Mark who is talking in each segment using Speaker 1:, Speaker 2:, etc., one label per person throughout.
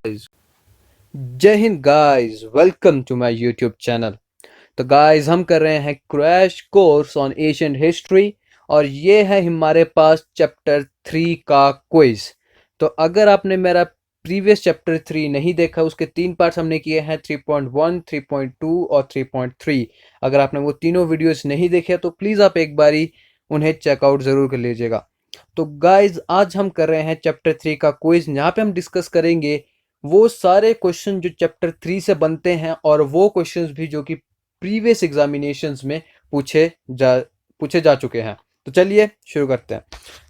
Speaker 1: Guys, जय हिंद guys, welcome to my YouTube channel. तो गाइस हम कर रहे हैं crash course on Asian history और ये है हमारे पास चैप्टर 3 का क्विज। तो अगर आपने मेरा प्रीवियस चैप्टर 3 नहीं देखा, उसके 3 पार्ट्स हमने किए हैं 3.1, 3.2 और 3.3। अगर आपने वो तीनों वीडियोस नहीं देखे तो प्लीज़ आप एक बारी उन्हें चेकआउट ज़रूर कर लीजिएगा। तो गाइस आज हम कर रहे हैं चैप्टर 3 का क्विज, यहाँ पे हम डिस्कस करेंगे वो सारे क्वेश्चन जो चैप्टर 3 से बनते हैं और वो क्वेश्चंस भी जो कि प्रीवियस एग्जामिनेशंस में जा पूछे जा चुके हैं। तो चलिए शुरू करते हैं।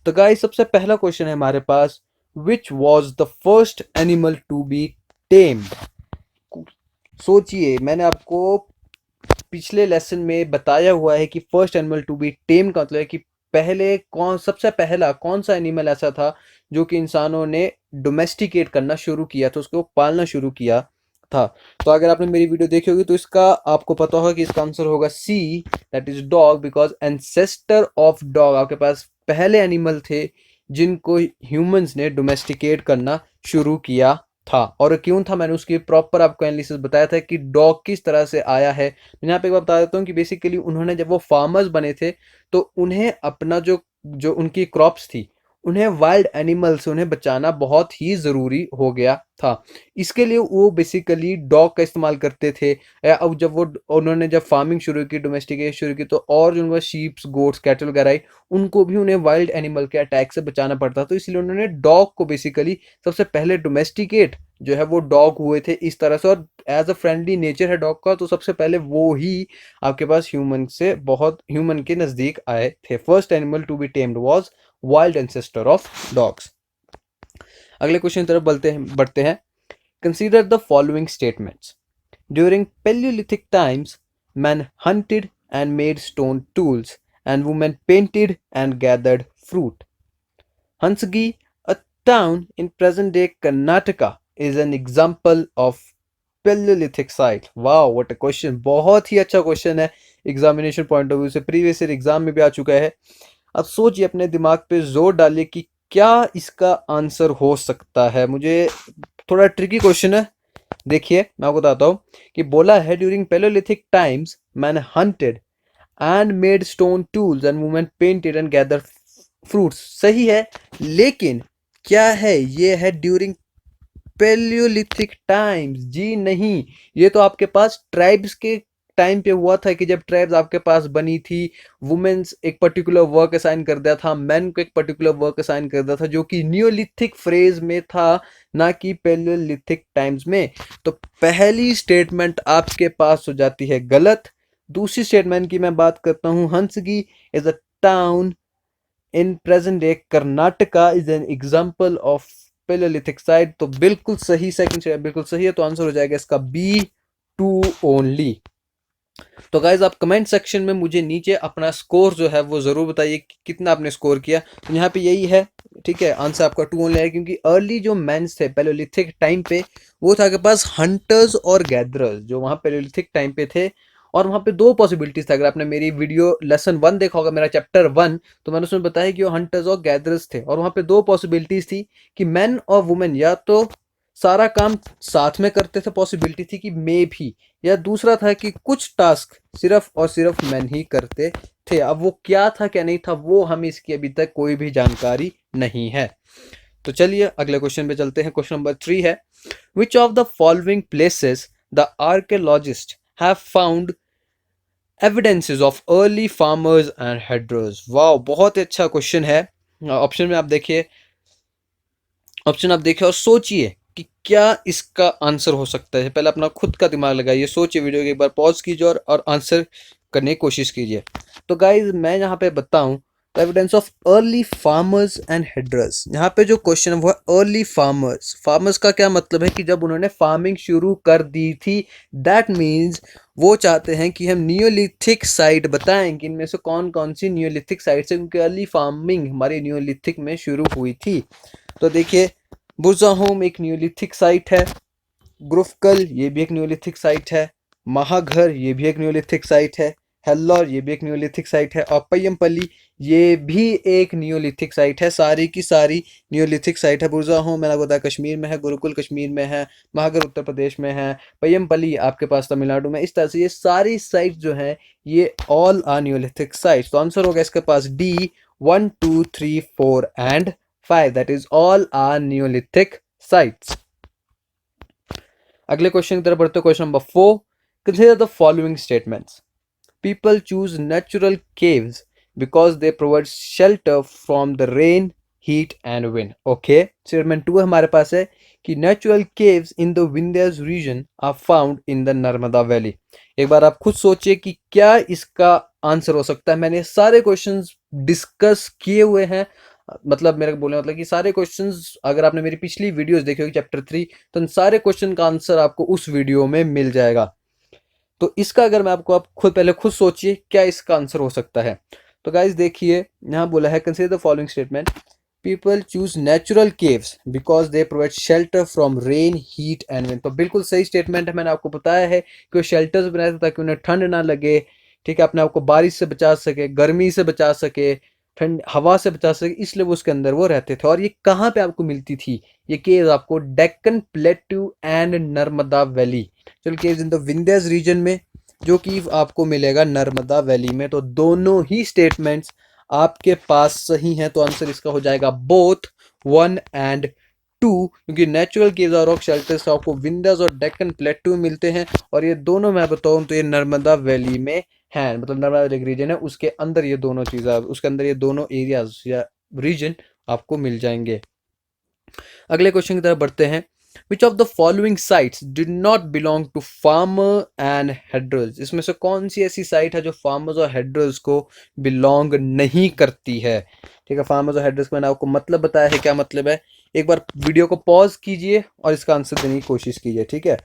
Speaker 1: तो गाइस सबसे पहला क्वेश्चन है हमारे पास, which was the first animal to be tamed. सोचिए, मैंने आपको पिछले लेसन में बताया हुआ है कि first animal to B tech का मतलब है कि पहले सबसे पहला कौन सा एनिमल ऐसा था जो कि इंसानों ने डोमेस्टिकेट करना शुरू किया था, उसको पालना शुरू किया था। तो अगर आपने मेरी वीडियो देखी होगी तो इसका आपको पता होगा कि इसका आंसर होगा C, that is dog, because ancestor of dog, आपके पास पहले एनिमल थे जिनको ह्यूमंस ने डोमेस्टिकेट करना शुरू किया था। और क्यों था, मैंने उसकी प्रॉपर आपको एनालिसिस बताया था कि डॉग किस तरह से आया है। मैं यहाँ पे एक बार बता देता हूँ कि बेसिकली उन्होंने जब वो फार्मर्स बने थे तो उन्हें अपना जो जो उनकी क्रॉप्स थी, उन्हें वाइल्ड एनिमल से उन्हें बचाना बहुत ही ज़रूरी हो गया था। इसके लिए वो बेसिकली डॉग का इस्तेमाल करते थे। अब जब वो उन्होंने जब फार्मिंग शुरू की, डोमेस्टिकेट शुरू की, तो और जो उनका शीप्स, गोट्स, कैटल वगैरह आई, उनको भी उन्हें वाइल्ड एनिमल के अटैक से बचाना पड़ता। तो इसलिए उन्होंने डॉग को बेसिकली सबसे पहले डोमेस्टिकेट जो है वो डॉग हुए थे इस तरह से। और एज अ फ्रेंडली नेचर है डॉग का, तो सबसे पहले वो ही आपके पास ह्यूमन से बहुत ह्यूमन के नज़दीक आए थे। First animal to be tamed was wild ancestor of dogs. अगले क्वेश्चन की तरफ बढ़ते हैं। Consider the following statements. During Paleolithic times, men hunted and made stone tools, and women painted and gathered fruit. Hansgi, a town in present-day Karnataka, is an example of Paleolithic site. Wow, what a question! बहुत ही अच्छा question है examination point of view से, previous year exam में भी आ चुका है। अब सोचिए, अपने दिमाग पे जोर डालिए कि क्या इसका आंसर हो सकता है। मुझे थोड़ा ट्रिकी क्वेश्चन है। देखिए मैं आपको बताता हूँ कि बोला है during Palaeolithic times man hunted and made stone tools and women painted and gather fruits. सही है, लेकिन क्या है, ये है ड्यूरिंग पेलियोलिथिक टाइम्स। जी नहीं, ये तो आपके पास ट्राइब्स के टाइम पे हुआ था कि जब ट्राइब्स आपके पास बनी थी, वुमेन्स एक पर्टिकुलर वर्क असाइन कर दिया था, मैन को एक पर्टिकुलर वर्क असाइन कर दिया था, जो कि नियोलिथिक फ्रेज में था, ना कि पेलियोलिथिक टाइम्स में। तो पहली स्टेटमेंट आपके पास हो जाती है गलत। दूसरी स्टेटमेंट की मैं बात करता हूँ, Hunsgi is a town in present day Karnataka is an example of palaeolithic site. तो बिल्कुल सही, सेकंड शेयर बिल्कुल सही है। तो आंसर हो जाएगा इसका बी, टू ओनली। तो गाइज आप कमेंट सेक्शन में मुझे नीचे अपना स्कोर जो है वो ज़रूर बताइए कि कितना आपने स्कोर किया। तो यहाँ पे यही है, ठीक है, आंसर आपका टू ओनली है, क्योंकि अर्ली जो मैंस थे पेलोलिथिक टाइम पे, वो था आपके पास हंटर्स और गैदरर्स, जो वहाँ पेलोलिथिक टाइम पे थे। और वहाँ पे दो पॉसिबिलिटीज था। अगर आपने मेरी वीडियो लेसन 1 देखा होगा, मेरा चैप्टर 1, तो मैंने उसमें बताया कि वो हंटर्स और गैदरर्स थे। और वहाँ पे दो पॉसिबिलिटीज थी कि मैन और वुमेन या तो सारा काम साथ में करते थे, पॉसिबिलिटी थी कि मे भी, या दूसरा था कि कुछ टास्क सिर्फ और सिर्फ मैन ही करते थे। अब वो क्या था क्या नहीं था, वो हमें इसकी अभी तक कोई भी जानकारी नहीं है। तो चलिए अगले क्वेश्चन पे चलते हैं। क्वेश्चन नंबर 3 है, which of the following places the archaeologist have found evidences of early farmers and herders. वाह, बहुत ही अच्छा क्वेश्चन है। ऑप्शन में आप देखिए और सोचिए कि क्या इसका आंसर हो सकता है। पहले अपना खुद का दिमाग लगाइए, सोचिए, वीडियो को एक बार पॉज कीजिए और आंसर करने की कोशिश कीजिए। तो गाइज मैं यहाँ पे बताऊं, तो evidence of early farmers and herders, यहाँ पे जो क्वेश्चन है वो है अर्ली फार्मर्स। फार्मर्स का क्या मतलब है कि जब उन्होंने फार्मिंग शुरू कर दी थी, दैट मीन्स वो चाहते हैं कि हम नियोलिथिक साइट बताएं कि इनमें से कौन कौन सी नियोलिथिक साइट है, क्योंकि अर्ली फार्मिंग हमारी नियोलिथिक में शुरू हुई थी। तो देखिए, बुरजाहोम एक न्यूलिथिक साइट है, ग्रुफकल ये भी एक न्यूलिथिक साइट है, महाघर ये भी एक न्यूलिथिक साइट है, हेल्लोर ये भी एक नियोलिथिक साइट है, और पय्यमपल्ली ये भी एक नियोलिथिक साइट है। सारी की सारी नियोलिथिक साइट है। बुरज़ाहों मैंने आपको बताया कश्मीर में है, गुरुकुल कश्मीर में है, महागर उत्तर प्रदेश में है, पय्यमपल्ली आपके पास तमिलनाडु में। इस तरह से ये सारी साइट जो हैं ये ऑल आर नियोलिथिक साइट्स। तो आंसर होगा इसके पास D 1 2 3 4 and 5, that is all are neolithic sites. अगले क्वेश्चन की तरफ बढ़ते हैं। Question number 4, consider the following statements. People choose natural caves because they provide shelter from the rain, heat and wind. Okay, statement 2 हमारे पास है कि natural caves in the Vindhyas region are found in the Narmada Valley. एक बार आप खुद सोचिए कि क्या इसका आंसर हो सकता है। मैंने सारे क्वेश्चंस डिस्कस किए हुए हैं, मतलब मेरे बोलने मतलब कि सारे क्वेश्चंस अगर आपने मेरी पिछली वीडियोस देखी होगी चैप्टर 3, तो उन सारे क्वेश्चन का आंसर आपको उस वीडियो में मिल जाएगा। तो इसका अगर मैं आपको, आप खुद पहले खुद सोचिए क्या इसका आंसर हो सकता है। तो गाइज देखिए यहाँ बोला है consider the following statement. People choose natural caves because they provide shelter from rain, heat and wind. तो बिल्कुल सही स्टेटमेंट है। मैंने आपको बताया है कि वो शेल्टर्स बनाए थे ताकि उन्हें ठंड ना लगे, ठीक है, अपने आपको बारिश से बचा सके, गर्मी से बचा सके, ठंड हवा से बचा सके, इसलिए वो उसके अंदर वो रहते थे। और ये कहाँ पे आपको मिलती थी? ये केव्स आपको Deccan plateau and Narmada valley, चल caves in the Vindhyas reason में, जो कि आपको मिलेगा नर्मदा वैली में। तो दोनों ही स्टेटमेंट्स आपके पास सही हैं। तो आंसर इसका हो जाएगा बोथ 1 एंड 2, क्योंकि नेचुरल केव्स और रॉक शेल्टर्स आपको विंध्यस और डेक्कन प्लेट्यू में मिलते हैं, और ये दोनों मैं बताऊं तो ये नर्मदा वैली में है, मतलब नर्मदा वैली रीजन है उसके अंदर ये दोनों चीज़ें, उसके अंदर ये दोनों एरियाज या रीजन आपको मिल जाएंगे। अगले क्वेश्चन की तरफ बढ़ते हैं। Which of the following sites did not belong to farmer and hedgers? इसमें से कौन सी ऐसी साइट है जो फार्मर्स और हेडर्स को बिलोंग नहीं करती है? ठीक है, फार्मर्स और हेडर्स को मैंने आपको मतलब बताया है, क्या मतलब है। एक बार वीडियो को पॉज कीजिए और इसका आंसर देने की कोशिश कीजिए, ठीक है।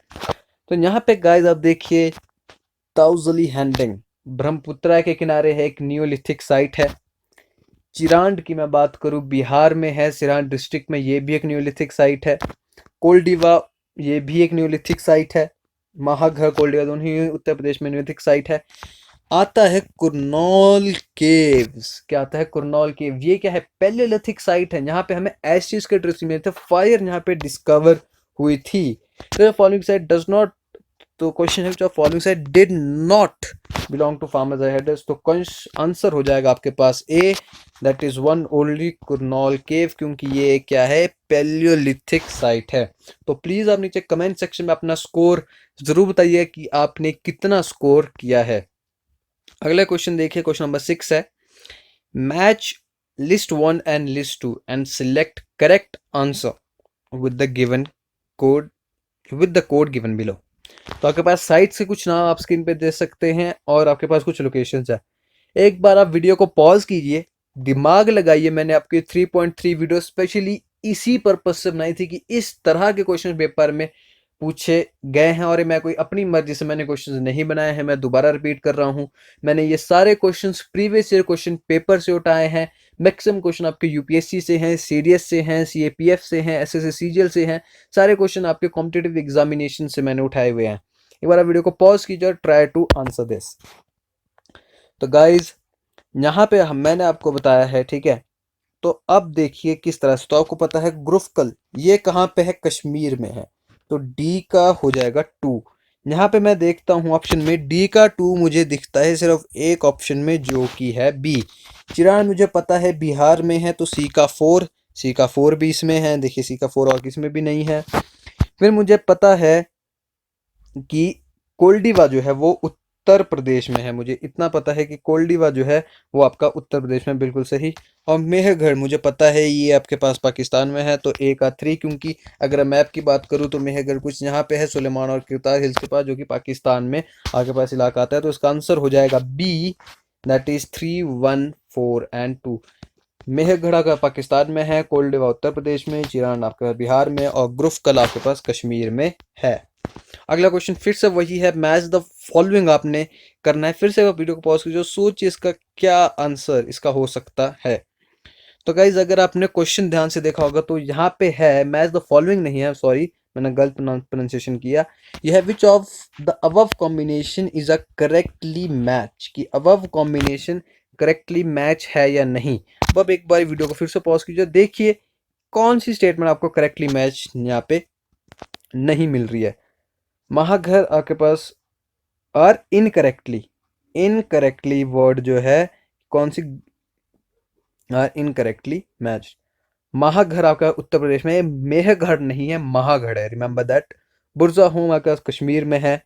Speaker 1: तो यहाँ पे गाइस आप देखिए ताउजली हैंडिंग ब्रह्मपुत्रा के किनारे है, एक नियोलिथिक साइट है। चिरांड की मैं बात करूं बिहार में है, सिरान डिस्ट्रिक्ट में, ये भी एक नियोलिथिक साइट है। कोल्डिवा ये भी एक नियोलिथिक साइट है। महाघर कोल्डिवा दोनों ही उत्तर प्रदेश में नियोलिथिक साइट है। आता है कुरनौल केव्स। क्या आता है? कुरनौल केव। ये क्या है? पैलियोलिथिक साइट है। यहाँ पे हमें एशियस के ट्रेस मिले थे, फायर यहाँ पे डिस्कवर हुई थी। तो फॉलोइंग साइट डज नॉट, तो क्वेश्चन है जो following site did not belong to farmers और हेडर्स। तो आंसर हो जाएगा आपके पास A, that is one only Kurnool cave, क्योंकि ये क्या है? पैलियोलिथिक साइट है। तो प्लीज आप नीचे कमेंट सेक्शन में अपना स्कोर जरूर बताइए कि आपने कितना स्कोर किया है। अगला क्वेश्चन देखिए, क्वेश्चन नंबर 6 है। Match list 1 and list 2 and select correct answer with the given code, with the code given below. तो आपके पास साइट्स के कुछ नाम आप स्क्रीन पे दे सकते हैं और आपके पास कुछ लोकेशंस है। एक बार आप वीडियो को पॉज कीजिए, दिमाग लगाइए। मैंने आपकी 3.3 वीडियो स्पेशली इसी पर्पज से बनाई थी कि इस तरह के क्वेश्चन पेपर में पूछे गए हैं, और मैं कोई अपनी मर्जी से मैंने क्वेश्चंस नहीं बनाए हैं। मैं दोबारा रिपीट कर रहा हूं, मैंने ये सारे questions previous year question paper से उठाए हैं। मैक्सिमम क्वेश्चन आपके यूपीएससी से हैं, सीडीएस से हैं, सीएपीएफ से हैं, एसएससी सीजीएल से हैं। सारे क्वेश्चन आपके कॉम्पिटिटिव एग्जामिनेशन से मैंने उठाए हुए हैं। एक बार आप वीडियो को पॉज कीजिए और ट्राई टू आंसर दिस। तो गाइज यहाँ पे मैंने आपको बताया है, ठीक है। तो अब देखिए किस तरह से, तो आपको पता है गुरुफकल ये कहाँ पे है? कश्मीर में है। तो डी का हो जाएगा 2। यहाँ पे मैं देखता हूँ ऑप्शन में डी का 2 मुझे दिखता है सिर्फ एक ऑप्शन में, जो कि है बी। चिरान मुझे पता है बिहार में है, तो सी का 4, सी का 4 भी इसमें है। देखिए सी का 4 और किसमें भी नहीं है। फिर मुझे पता है कि कोल्डिवा जो है वो उत्तर प्रदेश में है। मुझे इतना पता है कि कोल्डिवा जो है वो आपका उत्तर प्रदेश में, बिल्कुल सही। और मेहरगढ़ मुझे पता है ये आपके पास पाकिस्तान में है, तो ए का 3, क्योंकि अगर मैप की बात करूँ तो मेहरगढ़ कुछ यहाँ पे है सुलेमान और किरतार हिल्स के पास, जो कि पाकिस्तान में आपके पास इलाका आता है। तो इसका आंसर हो जाएगा B, that is 3, 1, 4 and 2। Mehrgarh का पाकिस्तान में है, कोल्डिवा उत्तर प्रदेश में, चिरान आपके पास बिहार में, और गुरुफकल आपके पास कश्मीर में है। अगला क्वेश्चन फिर से वही है, मैच द फॉलोइंग आपने करना है। फिर से वीडियो को पॉज कीजिए, सोचिए इसका क्या आंसर इसका हो सकता है। तो गाइज अगर आपने क्वेश्चन ध्यान से देखा होगा तो यहाँ पे है मैच द फॉलोइंग नहीं है, सॉरी, मैंने गलत प्रोनाउंसिएशन किया। यह है which of the above combination is a correctly match, कि अबव कॉम्बिनेशन करेक्टली मैच है या नहीं। अब एक बार वीडियो को फिर से पॉज कीजिए, देखिए कौन सी स्टेटमेंट आपको करेक्टली मैच यहाँ पे नहीं मिल रही है। महाघर आपके पास और इनकरेक्टली, इनकरेक्टली वर्ड जो है कौन सी इनकरेक्टली मैच। महाघर आपका उत्तर प्रदेश में, मेहगढ़ नहीं है, महागढ़ है, रिमेंबर दैट। बुरजा होम आपके पास कश्मीर में है।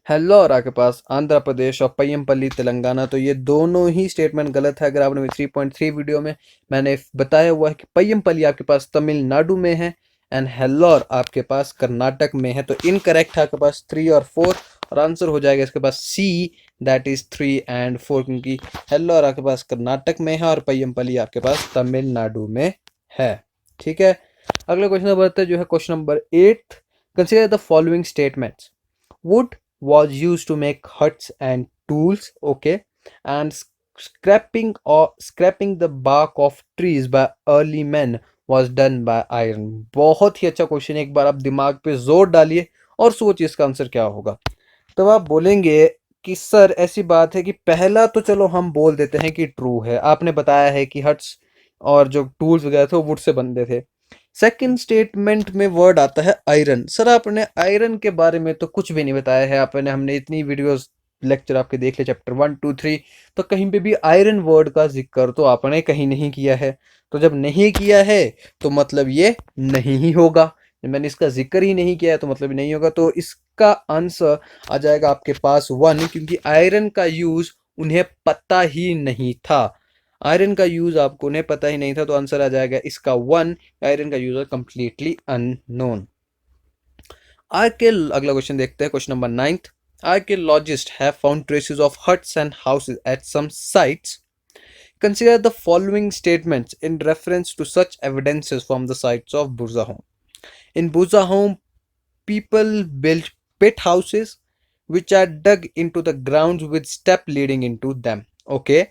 Speaker 1: हेल्लोर आपके पास आंध्र प्रदेश और पय्यमपल्ली तेलंगाना। तो ये दोनों ही स्टेटमेंट गलत है। अगर आपने 3.3 वीडियो में मैंने बताया हुआ है कि पय्यमपल्ली आपके पास तमिलनाडु में है एंड हेल्लोर आपके पास कर्नाटक में है। तो इनकरेक्ट है आपके पास 3 और 4, और आंसर हो जाएगा इसके पास सी, दैट इज 3 एंड 4, क्योंकि हेल्लोर आपके पास कर्नाटक में है और पय्यमपल्ली आपके पास तमिलनाडु में है। ठीक है, अगला क्वेश्चन बढ़ते हैं जो है question number 8। Consider the following statements. Would was used to make huts and tools, okay, and scraping the bark of trees by early men was done by iron। बहुत ही अच्छा क्वेश्चन है, एक बार आप दिमाग पे जोर डालिए और सोचिए इसका आंसर क्या होगा। तो आप बोलेंगे कि सर ऐसी बात है कि पहला तो चलो हम बोल देते हैं कि ट्रू है, आपने बताया है कि हट्स और जो टूल्स वगैरह थे वो वुड से बनते थे। सेकंड स्टेटमेंट में वर्ड आता है आयरन। सर आपने आयरन के बारे में तो कुछ भी नहीं बताया है, आपने, हमने इतनी वीडियोस लेक्चर आपके देख ले, चैप्टर 1 2 3, तो कहीं पे भी आयरन वर्ड का जिक्र तो आपने कहीं नहीं किया है। तो जब नहीं किया है तो मतलब ये नहीं ही होगा। मैंने इसका जिक्र ही नहीं किया है तो मतलब नहीं होगा। तो इसका आंसर आ जाएगा आपके पास 1, क्योंकि आयरन का यूज उन्हें पता ही नहीं था। आयरन का यूज आपको उन्हें पता ही नहीं था, तो आंसर आ जाएगा इसका 1। आयरन का यूज कंप्लीटली अननोन। अगला क्वेश्चन देखते हैं, question number 9। Archaeologists have found traces of huts and houses at some sites. Consider the following statements in reference to such evidences from the sites of Burzahom. In Burzahom, people built pit houses which are dug into the ground with step leading into them. Okay.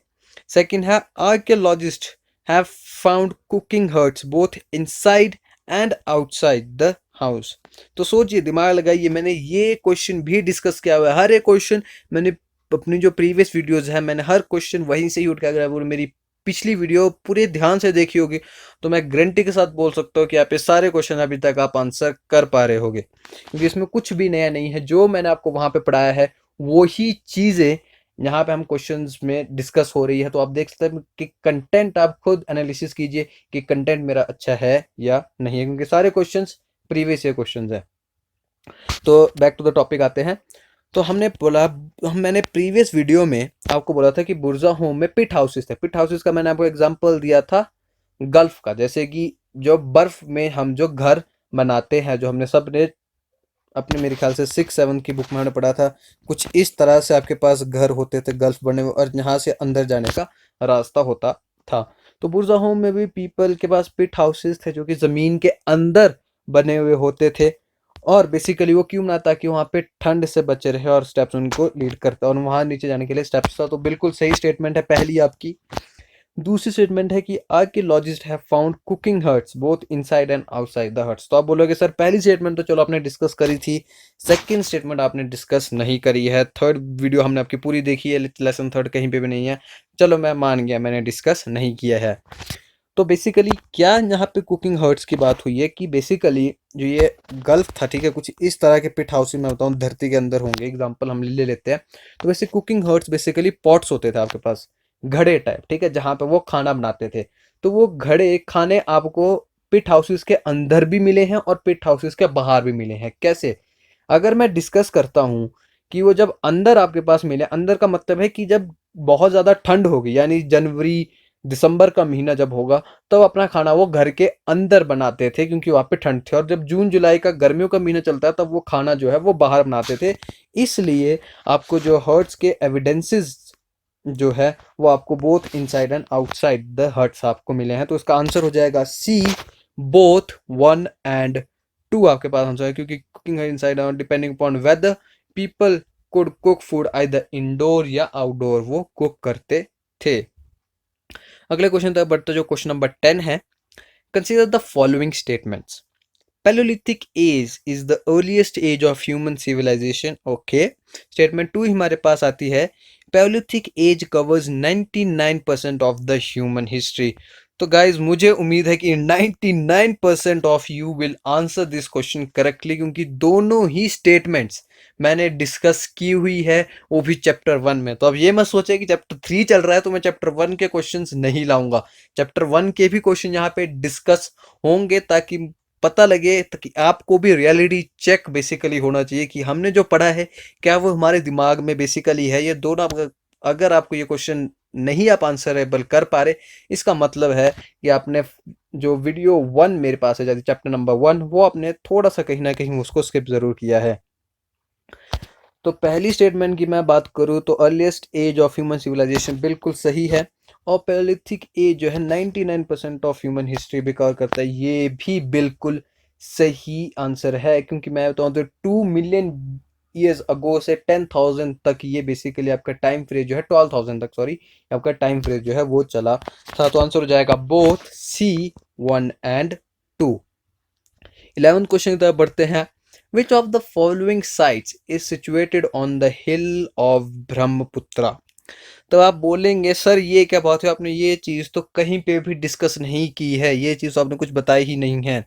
Speaker 1: Second है, archaeologists have found cooking huts both inside and outside the house. तो सोचिए, दिमाग लगाइए, मैंने ये question भी discuss किया हुआ है। हर एक क्वेश्चन मैंने अपनी जो प्रीवियस वीडियोस है, मैंने हर क्वेश्चन वहीं से ही उठ के अगर आप मेरी पिछली वीडियो पूरे ध्यान से देखी होगी तो मैं गारंटी के साथ बोल सकता हूँ कि आप ये सारे क्वेश्चन अभी तक आप आंसर कर पा रहे होगे, क्योंकि इसमें कुछ भी नया नहीं है। जो मैंने आपको वहां पे पढ़ाया है वही चीजें यहाँ पे हम क्वेश्चंस में डिस्कस हो रही है। तो आप देख सकते हैं कि कंटेंट आप खुद एनालिसिस कीजिए कि कंटेंट मेरा अच्छा है या नहीं है, क्योंकि सारे क्वेश्चंस प्रीवियस ईयर क्वेश्चंस है। तो बैक टू द टॉपिक आते हैं। तो हमने बोला, मैंने प्रीवियस वीडियो में आपको बोला था कि बुर्जा होम में पिट हाउसेस थे। पिट हाउसेस का मैंने आपको एग्जांपल दिया था गल्फ का, जैसे कि जो बर्फ में हम जो घर बनाते हैं, जो हमने सबने अपने मेरे ख्याल से 6-7 की बुक में हमने पढ़ा था, कुछ इस तरह से आपके पास घर होते थे गल्फ बने हुए, और यहाँ से अंदर जाने का रास्ता होता था। तो बुर्जा होम में भी पीपल के पास पिट हाउसेस थे जो कि जमीन के अंदर बने हुए होते थे। और बेसिकली वो क्यों ना, ताकि वहाँ पे ठंड से बचे रहे और स्टेप्स उनको लीड करता, और वहाँ नीचे जाने के लिए स्टेप्स था। तो बिल्कुल सही स्टेटमेंट है पहली आपकी। दूसरी स्टेटमेंट है कि archaeologist have found cooking huts both inside and outside the huts. तो आप बोलोगे सर पहली स्टेटमेंट तो चलो आपने डिस्कस करी थी, सेकंड स्टेटमेंट आपने डिस्कस नहीं करी है। थर्ड वीडियो हमने आपकी पूरी देखी है, लेसन थर्ड कहीं पे भी नहीं है। चलो मैं मान गया, मैंने डिस्कस नहीं किया है। तो बेसिकली क्या यहाँ पे कुकिंग हर्ट्स की बात हुई है कि बेसिकली जो ये गल्फ था, ठीक है, कुछ इस तरह के पिट हाउस मैं बताऊँ धरती के अंदर होंगे, एग्जांपल हम ले लेते हैं। तो वैसे कुकिंग हर्ट्स बेसिकली पॉट्स होते थे आपके पास, घड़े टाइप, ठीक है, जहाँ पे वो खाना बनाते थे। तो वो घड़े खाने आपको पिट हाउसेस के अंदर भी मिले हैं और पिट हाउसेस के बाहर भी मिले हैं। कैसे? अगर मैं डिस्कस करता हूँ कि वो जब अंदर आपके पास मिले, अंदर का मतलब है कि जब बहुत ज़्यादा ठंड होगी, यानी जनवरी दिसंबर का महीना जब होगा, तब अपना खाना वो घर के अंदर बनाते थे क्योंकि वहाँ पे ठंड थी। और जब जून जुलाई का गर्मियों का महीना चलता है तब वो खाना जो है वो बाहर बनाते थे। इसलिए आपको जो हर्ट्स के एविडेंसेस जो है वो आपको both inside and outside the huts आपको मिले हैं। तो इसका आंसर हो जाएगा सी, बोथ 1 एंड 2 आपके पास आंसर है, क्योंकि कुकिंग है inside out depending upon weather people could cook food either indoor या आउटडोर, वो कुक करते थे। अगले क्वेश्चन तक बढ़ते, जो क्वेश्चन नंबर 10 है। Consider the following statements. Palaeolithic age is the earliest age of human civilisation. Okay, statement 2 हमारे पास आती है, Palaeolithic age covers 99% of the human history. तो गाइज मुझे उम्मीद है कि 99% of you will answer this question correctly, क्योंकि दोनों ही स्टेटमेंट्स मैंने डिस्कस की हुई है, वो भी चैप्टर 1 में। तो अब ये मत सोचे कि चैप्टर 3 चल रहा है तो मैं चैप्टर 1 के क्वेश्चंस नहीं लाऊंगा। चैप्टर 1 के भी क्वेश्चन यहाँ पे डिस्कस होंगे, ताकि पता लगे, ताकि आपको भी रियलिटी चेक बेसिकली होना चाहिए कि हमने जो पढ़ा है क्या वो हमारे दिमाग में बेसिकली है। ये दोनों अगर आपको ये क्वेश्चन नहीं आप आंसरेबल कर पा रहे, इसका मतलब है कि आपने जो वीडियो 1 मेरे पास है, चैप्टर नंबर 1, वो आपने थोड़ा सा कहीं ना कहीं उसको स्किप जरूर किया है। तो पहली स्टेटमेंट की मैं बात करूँ तो earliest age of human civilisation बिल्कुल सही है, और पैलिथिक एज जो है 99% ऑफ ह्यूमन हिस्ट्री भी कवर करता है, ये भी बिल्कुल सही आंसर है। क्योंकि मैं बताऊँ तो 2 मिलियन ईयर्स अगो से 10,000 तक ये बेसिकली आपका टाइम फ्रेज जो है, 12,000 तक सॉरी, आपका टाइम फ्रेज जो है वो चला था। तो आंसर हो जाएगा both C 1 and 2। 11th question की तरफ बढ़ते हैं। Which of the following sites is situated on the hill of Brahmaputra? तो आप बोलेंगे सर ये क्या बात है, आपने ये चीज़ तो कहीं पे भी डिस्कस नहीं की है, ये चीज़ तो आपने कुछ बताई ही नहीं है।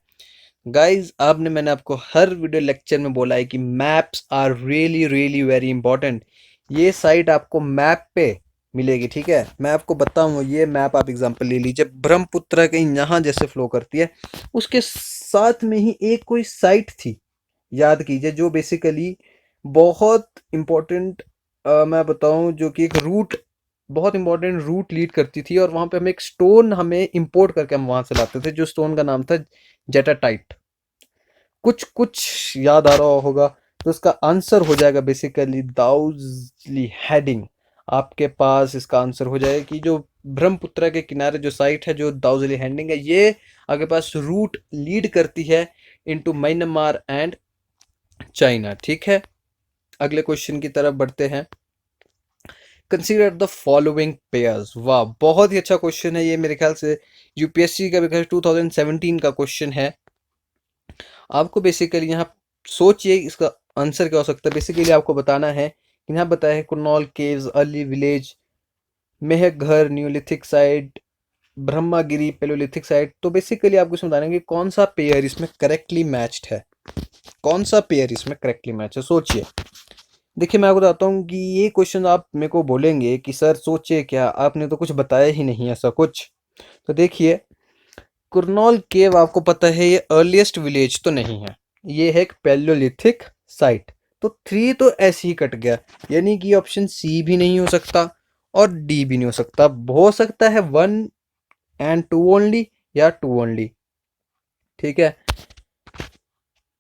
Speaker 1: गाइज मैंने आपको हर वीडियो लेक्चर में बोला है कि maps are really really very important. ये साइट आपको मैप पे मिलेगी, ठीक है। मैं आपको बताऊँ, ये मैप आप एग्जांपल ले लीजिए, ब्रह्मपुत्र कहीं यहाँ जैसे फ्लो करती है, उसके साथ में ही एक कोई साइट थी, याद कीजिए, जो बेसिकली बहुत इम्पोर्टेंट, मैं बताऊं, जो कि एक रूट, बहुत इंपॉर्टेंट रूट लीड करती थी, और वहां पे हम एक स्टोन हमें इंपोर्ट करके हम वहां से लाते थे, जो स्टोन का नाम था जेटाटाइट। कुछ कुछ याद आ रहा होगा, तो इसका आंसर हो जाएगा बेसिकली दाउजली हेडिंग। आपके पास इसका आंसर हो जाएगा कि जो ब्रह्मपुत्र के किनारे जो साइट है, जो दाउजली हेडिंग है, ये आपके पास रूट लीड करती है इनटू म्यांमार एंड चाइना, ठीक है। अगले क्वेश्चन की तरफ बढ़ते हैं। Consider the following pairs. वाह, बहुत ही अच्छा क्वेश्चन है ये, मेरे ख्याल से यूपीएससी का भी 2017 का क्वेश्चन है। आपको बेसिकली यहाँ सोचिए इसका आंसर क्या हो सकता है। बेसिकली आपको बताना है, यहाँ बताया है Kurnool caves, early village, Mehrgarh, neolithic site, Brahmagiri, palaeolithic site. तो बेसिकली आपको इसमें बताना है कि कौन सा पेयर इसमें करेक्टली मैच्ड है, कौन सा पेयर इसमें करेक्टली मैच है। सोचिए, देखिए मैं आपको बताता हूँ कि ये क्वेश्चन आप मेरे को बोलेंगे कि सर सोचिए क्या, आपने तो कुछ बताया ही नहीं ऐसा कुछ। तो देखिए, कुरनॉल केव आपको पता है ये अर्लीस्ट विलेज तो नहीं है, ये है एक पैलियोलिथिक साइट। तो 3 तो ऐसे ही कट गया, यानी कि ऑप्शन सी भी नहीं हो सकता और डी भी नहीं हो सकता। हो सकता है 1 एंड 2 ओनली, या 2 ओनली, ठीक है।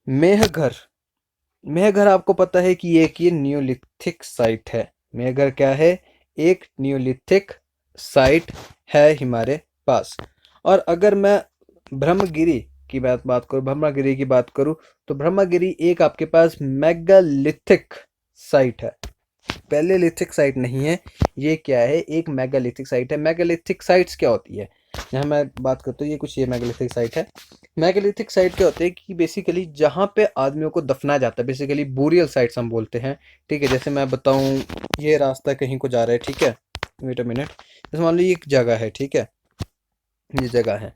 Speaker 1: मेहघर, मेहघर आपको पता है कि एक ये न्यूलिथिक साइट है। मेहघर क्या है, एक न्यूलिथिक साइट है हमारे पास। और अगर मैं ब्रह्मगिरी की बात करूं, ब्रह्मगिरी की बात करूं, तो ब्रह्मगिरी एक आपके पास मेगालिथिक साइट है, पैलेलिथिक साइट नहीं है। ये क्या है, एक मेगालिथिक साइट है। मेगालिथिक साइट्स क्या होती है, यहाँ मैं बात करता हूँ, ये कुछ ये मेगालिथिक साइट है। मेगालिथिक साइट क्या होते हैं कि बेसिकली जहाँ पे आदमियों को दफनाया जाता है, बेसिकली बोरियल साइट्स हम बोलते हैं, ठीक है। जैसे मैं बताऊँ, ये रास्ता कहीं को जा रहा है, ठीक है, वेट अ मिनट, जैसे मान लो ये एक जगह है, ठीक है, ये जगह है।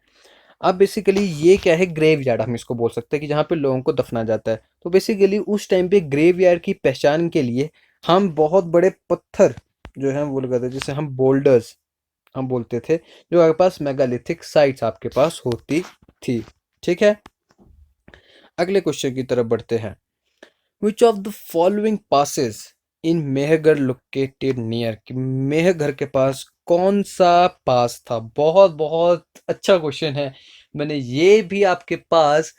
Speaker 1: अब बेसिकली ये क्या है, ग्रेव यार्ड हम इसको बोल सकते हैं, कि जहाँ पे लोगों को दफना जाता है। तो बेसिकली उस टाइम पे ग्रेव यार्ड की पहचान के लिए हम बहुत बड़े पत्थर जो है वो लगाते थे, जिसे हम बोल्डर्स हम बोलते थे, जो आपके पास मेगालिथिक साइट्स आपके पास होती थी, ठीक है। अगले क्वेश्चन की तरफ बढ़ते हैं। Which of the following passes in Mehrgarh located near, कि मेहगढ़ के पास कौन सा पास था। बहुत बहुत अच्छा क्वेश्चन है, मैंने ये भी आपके पास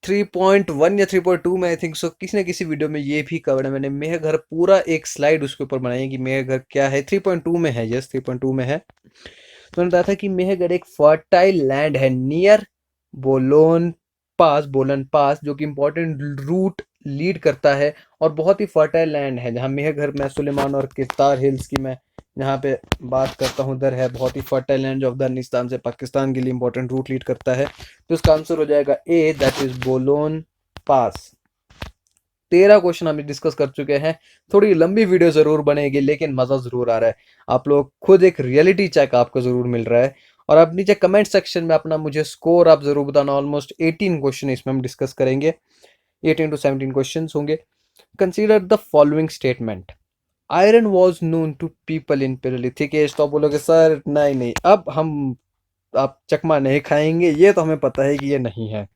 Speaker 1: 3.1 या 3.2 में आई थिंक सो किसी न किसी वीडियो में ये भी कवर है मैंने। मेहगढ़ पूरा एक स्लाइड उसके ऊपर बनाई है कि मेहगढ़ क्या है। 3.2 में है, यस 3.2 में है। तो मैंने बताया था कि मेहगढ़ एक फर्टाइल लैंड है नियर बोलन पास, जो कि इंपॉर्टेंट रूट लीड करता है, और बहुत ही फर्टाइल लैंड है, जहाँ मेहगढ़ में सुलेमान और किरतार हिल्स की मैं यहाँ पे बात करता हूँ, उधर है बहुत ही फर्टाइल लैंड जो अफगानिस्तान से पाकिस्तान के लिए इंपॉर्टेंट रूट लीड करता है। तो इसका आंसर हो जाएगा ए, दैट इज बोलोन पास। 13 क्वेश्चन हम डिस्कस कर चुके हैं। थोड़ी लंबी वीडियो जरूर बनेगी लेकिन मजा जरूर आ रहा है। आप लोग खुद एक रियलिटी चेक आपको जरूर मिल रहा है। और आप नीचे कमेंट सेक्शन में अपना मुझे स्कोर आप जरूर बताना। ऑलमोस्ट 18 क्वेश्चन इसमें हम डिस्कस करेंगे, 18 to 17 क्वेश्चन होंगे। Consider the following statement, iron was known to people in Palaeolithic age. तो आप बोलोगे सर नहीं नहीं, अब हम आप चकमा नहीं खाएंगे, ये तो हमें पता है कि ये नहीं है।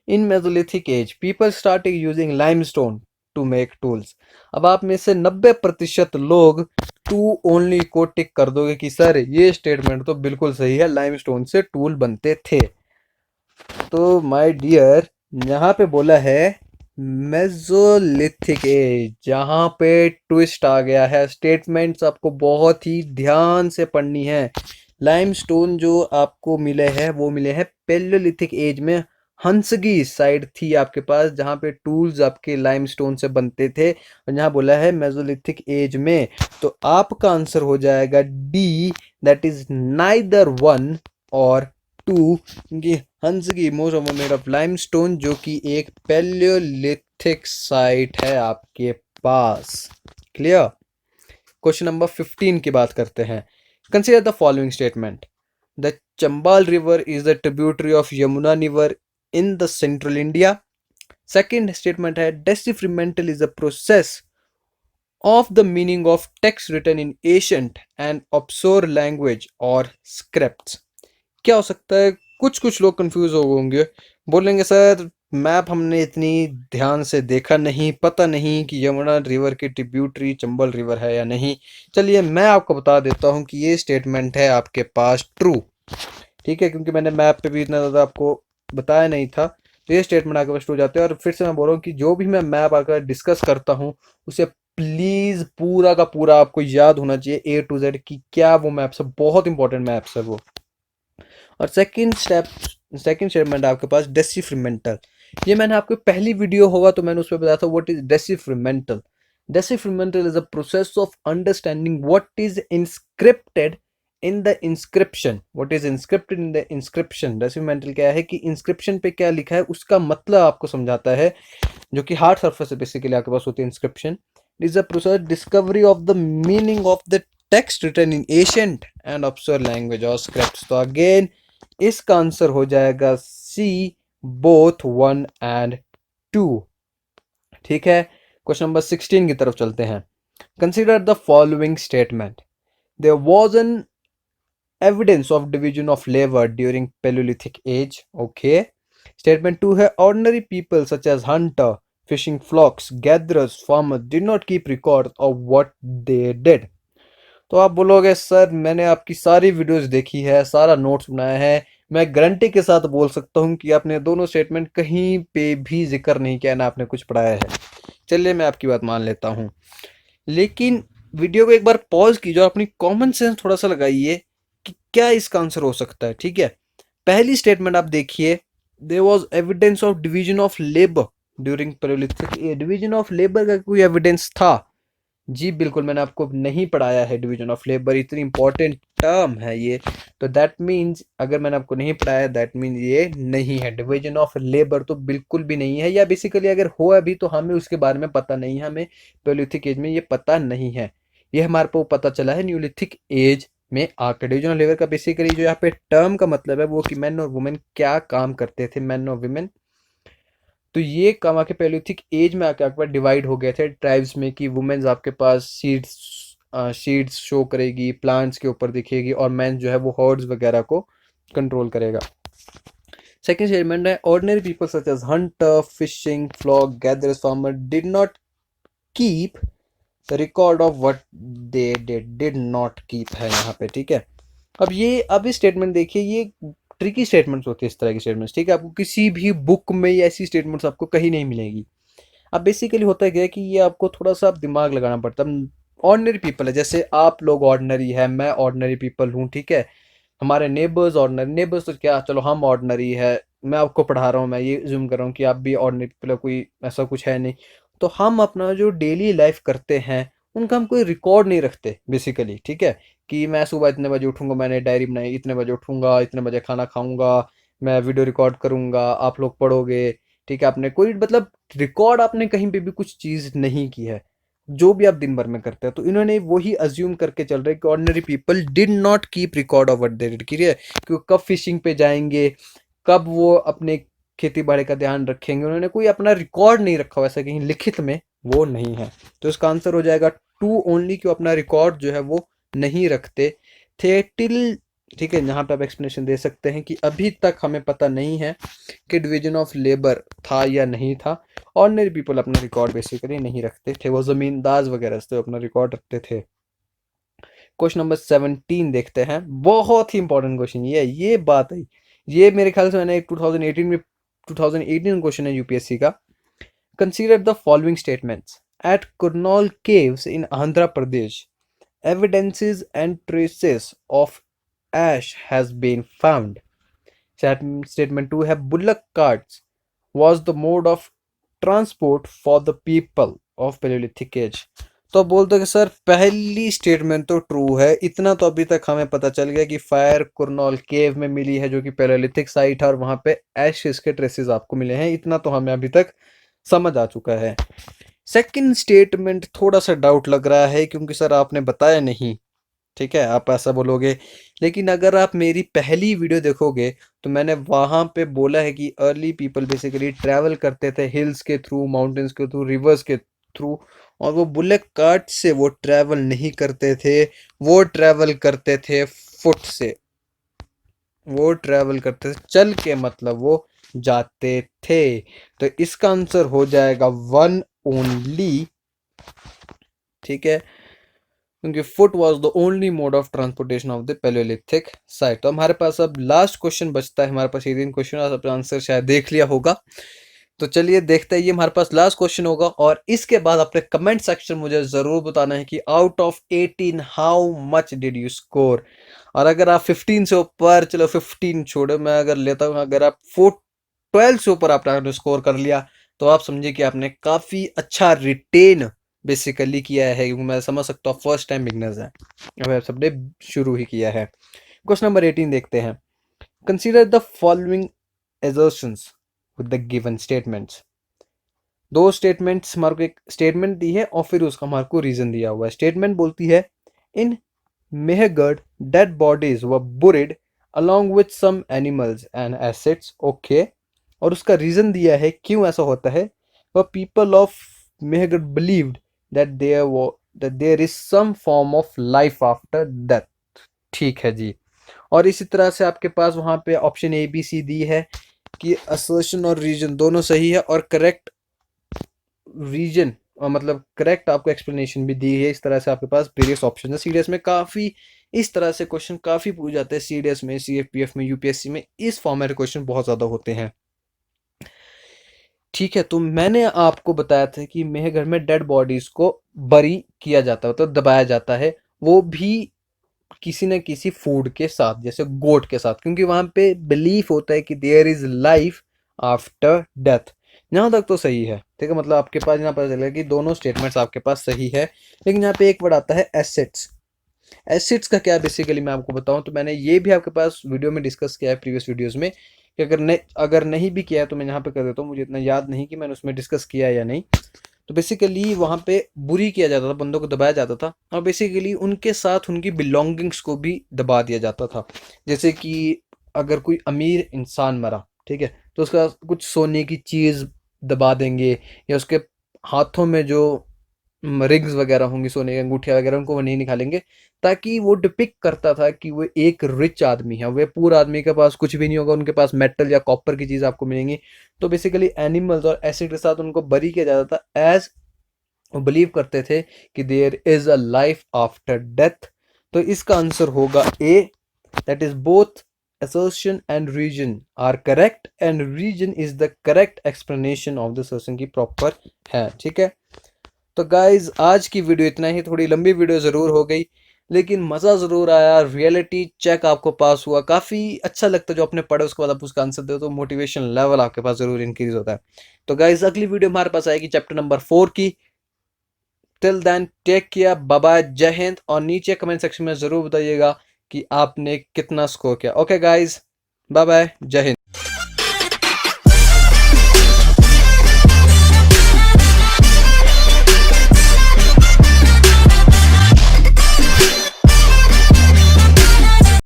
Speaker 1: In mesolithic age people started using limestone to make tools. अब आप में से 90% लोग टू ओनली को टिक कर दोगे कि सर ये स्टेटमेंट तो बिल्कुल सही है, लाइमस्टोन से टूल बनते थे। तो माय डियर, यहाँ पे बोला है मेसोलिथिक एज, जहाँ पे ट्विस्ट आ गया है। स्टेटमेंट्स आपको बहुत ही ध्यान से पढ़नी है। लाइमस्टोन जो आपको मिले हैं वो मिले हैं पेलियोलिथिक एज में। हंसगी साइड थी आपके पास जहाँ पे टूल्स आपके लाइमस्टोन से बनते थे, और यहाँ बोला है मेसोलिथिक एज में। तो आपका आंसर हो जाएगा D, that is neither one और टू। क्योंकि Hunsgi most of made of limestone जो कि एक पेलियोलिथिक साइट है आपके पास। क्लियर। क्वेश्चन नंबर 15 की बात करते हैं। Consider the following statement, the Chambal river is the tributary of Yamuna river in the central India. Second statement है decipherment is the process of the meaning of text written in ancient and obscure language or scripts। क्या हो सकता है? कुछ कुछ लोग confuse हो होंगे, बोलेंगे सर मैप हमने इतनी ध्यान से देखा नहीं, पता नहीं कि यमुना रिवर की ट्रिब्यूटरी चंबल रिवर है या नहीं। चलिए मैं आपको बता देता हूँ कि ये स्टेटमेंट है आपके पास ट्रू। ठीक है, क्योंकि मैंने मैप पे भी इतना ज़्यादा आपको बताया नहीं था, तो ये स्टेटमेंट आपके पास ट्रू जाते हैं। और फिर से मैं बोल रहा हूँ कि जो भी मैं मैप आकर डिस्कस करता हूँ उसे प्लीज़ पूरा का पूरा आपको याद होना चाहिए ए टू जेड कि क्या वो मैप्स है, बहुत इंपॉर्टेंट मैप्स है वो। और सेकंड स्टेटमेंट आपके पास डेसिफ्रीमेंटल। ये मैंने आपको पहली वीडियो होगा तो मैंने उस पर बताया था what is decipherment. Decipherment is a process of understanding what is inscribed in the inscription. What is inscribed in the inscription. Decipherment क्या है कि इंस्क्रिप्शन पे क्या लिखा है उसका मतलब आपको समझाता है, जो कि हार्ड सरफेस से बेसिकली आपके पास होती है inscription. Is a process discovery of the meaning of the text written in ancient and obscure language और स्क्रिप्ट्स। तो अगेन इसका आंसर हो जाएगा सी, बोथ 1 and 2। ठीक है, क्वेश्चन नंबर 16 की तरफ चलते हैं। Consider the following statement, there was an evidence of division of labour during palaeolithic age. Okay, statement 2 है ordinary people such as hunter, fishing flocks, gatherers, farmers did not keep record of what they did. तो आप बोलोगे sir मैंने आपकी सारी videos देखी है, सारा नोट्स बनाया है, मैं गारंटी के साथ बोल सकता हूँ कि आपने दोनों स्टेटमेंट कहीं पे भी जिक्र नहीं किया ना आपने कुछ पढ़ाया है। चलिए मैं आपकी बात मान लेता हूँ, लेकिन वीडियो को एक बार पॉज कीजिए और अपनी कॉमन सेंस थोड़ा सा लगाइए कि क्या इसका आंसर हो सकता है। ठीक है, पहली स्टेटमेंट आप देखिए, there was evidence of division of labour during Palaeolithic. Division of labour का कोई एविडेंस था? जी बिल्कुल, मैंने आपको नहीं पढ़ाया है डिवीजन ऑफ लेबर, इतनी इंपॉर्टेंट टर्म है ये। तो दैट मीन्स अगर मैंने आपको नहीं पढ़ाया दैट मीन्स ये नहीं है, डिवीजन ऑफ लेबर तो बिल्कुल भी नहीं है, या बेसिकली अगर हो अभी तो हमें उसके बारे में पता नहीं है, हमें पैलियोलिथिक एज में ये पता नहीं है। ये हमारे को पता चला है न्यूलिथिक एज में आकर। डिवीजन ऑफ लेबर का बेसिकली जो यहाँ पे टर्म का मतलब है वो कि मैन और वुमेन क्या काम करते थे, मैन और वुमेन। तो ये काम आके पैलियोलिथिक एज में आके आपके पास डिवाइड हो गए थे ट्राइब्स में कि वुमेन्स आपके पास सीड्स शो करेगी, प्लांट्स के ऊपर दिखेगी, और मैन जो है वो हर्ड्स वगैरह को कंट्रोल करेगा। सेकेंड स्टेटमेंट है ordinary people such as hunter, fishing, flock, gatherers, farmer did not keep the record of what they did not keep है यहाँ पे। ठीक है, अब ये स्टेटमेंट देखिए, ये ट्रिकी स्टेटमेंट्स होती है इस तरह की स्टेटमेंट्स। ठीक है, आपको किसी भी बुक में ये ऐसी स्टेटमेंट्स आपको कहीं नहीं मिलेगी। अब बेसिकली होता है क्या कि ये आपको थोड़ा सा दिमाग लगाना पड़ता है। ऑर्डिनरी पीपल है, जैसे आप लोग ऑर्डिनरी है, मैं ऑर्डिनरी पीपल हूँ। ठीक है, हमारे नेबर्स ऑर्डिनरी, नेबर्स तो क्या, चलो हम ऑर्डिनरी है, मैं आपको पढ़ा रहा हूँ, मैं ये ज्यूम कर रहा हूँ कि आप भी ऑर्डिनरी पीपल, कोई ऐसा कुछ है नहीं। तो हम अपना जो डेली लाइफ करते हैं उनका हम कोई रिकॉर्ड नहीं रखते बेसिकली, ठीक है। कि मैं सुबह इतने बजे उठूंगा, मैंने डायरी बनाई, इतने बजे उठूंगा, इतने बजे खाना खाऊंगा, मैं वीडियो रिकॉर्ड करूंगा, आप लोग पढ़ोगे, ठीक है। आपने कोई मतलब रिकॉर्ड आपने कहीं पे भी कुछ चीज़ नहीं की है, जो भी आप दिन भर में करते हैं। तो इन्होंने वही अज्यूम करके चल रहे हैं कि ordinary people did not keep record of what they did, ठीक है। कि वो कब फिशिंग पे जाएंगे, कब वो अपने खेती बाड़ी का ध्यान रखेंगे, उन्होंने कोई अपना रिकॉर्ड नहीं रखा, वैसा कहीं लिखित में वो नहीं है। तो इसका आंसर हो जाएगा टू ओनली, कि अपना रिकॉर्ड जो है वो नहीं रखते थे टिल, ठीक है। यहाँ पे आप एक्सप्लेनेशन दे सकते हैं कि अभी तक हमें पता नहीं है कि डिवीजन ऑफ लेबर था या नहीं था। ऑर्डिनरी पीपल अपना रिकॉर्ड बेसिकली नहीं रखते थे, वो जमींदार वगैरह से अपना रिकॉर्ड रखते थे। क्वेश्चन नंबर 17 देखते हैं, बहुत ही इंपॉर्टेंट क्वेश्चन ये बात है। ये मेरे ख्याल से मैंने 2018 में 2018 क्वेश्चन है यूपीएससी का। Consider the following statements at Kurnool caves in Andhra Pradesh evidences and traces of ash has been found. Statement 2 है, bullock carts was the mode of transport for the people of Paleolithic age. तो बोलते कि sir पहली statement तो true है, इतना तो अभी तक हमें पता चल गया कि फायर कुरनौल केव में मिली है, जो कि पैलेलिथिक साइट है, और वहां पे एशेस के ट्रेसेस आपको मिले हैं, इतना तो हमें अभी तक समझ आ चुका है। सेकंड स्टेटमेंट थोड़ा सा डाउट लग रहा है, क्योंकि सर आपने बताया नहीं, ठीक है, आप ऐसा बोलोगे। लेकिन अगर आप मेरी पहली वीडियो देखोगे तो मैंने वहां पे बोला है कि अर्ली पीपल बेसिकली ट्रैवल करते थे हिल्स के थ्रू, माउंटेन्स के थ्रू, रिवर्स के थ्रू, और वो बुलेट कार्ट से वो ट्रैवल नहीं करते थे, वो ट्रैवल करते थे फुट से, वो ट्रैवल करते थे चल के, मतलब वो जाते थे। तो इसका आंसर हो जाएगा वन ओनली, ठीक है, क्योंकि foot was the only mode of transportation of the Palaeolithic site. तो हमारे पास अब लास्ट क्वेश्चन बचता है, हमारे पास ये 3 क्वेश्चन, आप आंसर शायद देख लिया होगा। तो चलिए देखते हैं, ये हमारे पास लास्ट क्वेश्चन होगा, और इसके बाद अपने कमेंट सेक्शन मुझे जरूर बताना है कि out of 18 how much did you score. और अगर आप 15 से ऊपर, चलो 15 छोड़ो, मैं अगर लेता हूँ, अगर आप 12 से ऊपर आपने स्कोर कर लिया, तो आप समझिए कि आपने काफी अच्छा रिटेन बेसिकली किया है, क्योंकि मैं समझ सकता हूँ फर्स्ट टाइम बिगनर्स है, अब आप सबने शुरू ही किया है। क्वेश्चन नंबर 18 देखते हैं। Consider the following assertions with the given statements। दो स्टेटमेंट्स हमारे को, एक स्टेटमेंट दी है और फिर उसका हमारे को रीजन दिया हुआ है। स्टेटमेंट बोलती है in Mehrgarh dead bodies were buried along with some animals and assets, okay. और उसका रीजन दिया है क्यों ऐसा होता है। वह people of Mehrgarh believed that there is some form of life after death, ठीक है जी। और इसी तरह से आपके पास वहां पे ऑप्शन ए बी सी दी है कि असर्शन और रीजन दोनों सही है, और करेक्ट रीजन मतलब करेक्ट आपको एक्सप्लेनेशन भी दी है। इस तरह से आपके पास वेरियस ऑप्शन है। सीडीएस में काफी इस तरह से क्वेश्चन काफी पूछ जाते हैं, सीडीएस में, सीएफपीएफ में, यूपीएससी में इस फॉर्मेट क्वेश्चन बहुत ज्यादा होते हैं, ठीक है। तो मैंने आपको बताया था कि मेहगढ़ में डेड बॉडीज को बरी किया जाता है, तो दबाया जाता है, वो भी किसी न किसी फूड के साथ, जैसे गोट के साथ, क्योंकि वहां पे बिलीफ होता है कि there is life after death. यहाँ तक तो सही है, ठीक है, मतलब आपके पास यहाँ पता चलेगा कि दोनों स्टेटमेंट्स आपके पास सही है। लेकिन यहाँ पे एक वर्ड आता है एसेट्स। एसिड्स का क्या बेसिकली मैं आपको बताऊं, तो मैंने ये भी आपके पास वीडियो में डिस्कस किया है प्रीवियस वीडियोस में, कि अगर नहीं भी किया है तो मैं यहाँ पे कर देता हूँ, मुझे इतना याद नहीं कि मैंने उसमें डिस्कस किया है या नहीं। तो बेसिकली वहाँ पे बुरी किया जाता था, बंदों को दबाया जाता था, और बेसिकली उनके साथ उनकी बिलोंगिंग्स को भी दबा दिया जाता था। जैसे कि अगर कोई अमीर इंसान मरा, ठीक है, तो उसका कुछ सोने की चीज़ दबा देंगे, या उसके हाथों में जो रिंग्स वगैरह होंगी, सोने की अंगूठिया वगैरह, उनको वो नहीं निकालेंगे, ताकि वो डिपिक्ट करता था कि वो एक रिच आदमी है। वे पूरा आदमी के पास कुछ भी नहीं होगा, उनके पास मेटल या कॉपर की चीज़ आपको मिलेंगी। तो बेसिकली एनिमल्स और एसिड के साथ उनको बरी किया जाता था, एज वो बिलीव करते थे कि there is a life after death. तो इसका आंसर होगा A, that is both assertion and region are correct, and region is the correct explanation of the assertion की प्रॉपर है, ठीक है। तो गाइज आज की वीडियो इतना ही, थोड़ी लंबी वीडियो ज़रूर हो गई, लेकिन मज़ा ज़रूर आया, रियलिटी चेक आपको पास हुआ, काफ़ी अच्छा लगता है। जो आपने पढ़ा उसके बाद आप उसका आंसर दो तो मोटिवेशन लेवल आपके पास ज़रूर इंक्रीज होता है। तो गाइज अगली वीडियो हमारे पास आएगी चैप्टर नंबर 4 की, till then take care, bye bye, जय हिंद। और नीचे कमेंट सेक्शन में ज़रूर बताइएगा कि आपने कितना स्कोर किया। ओके गाइज, बाय बाय, जय हिंद।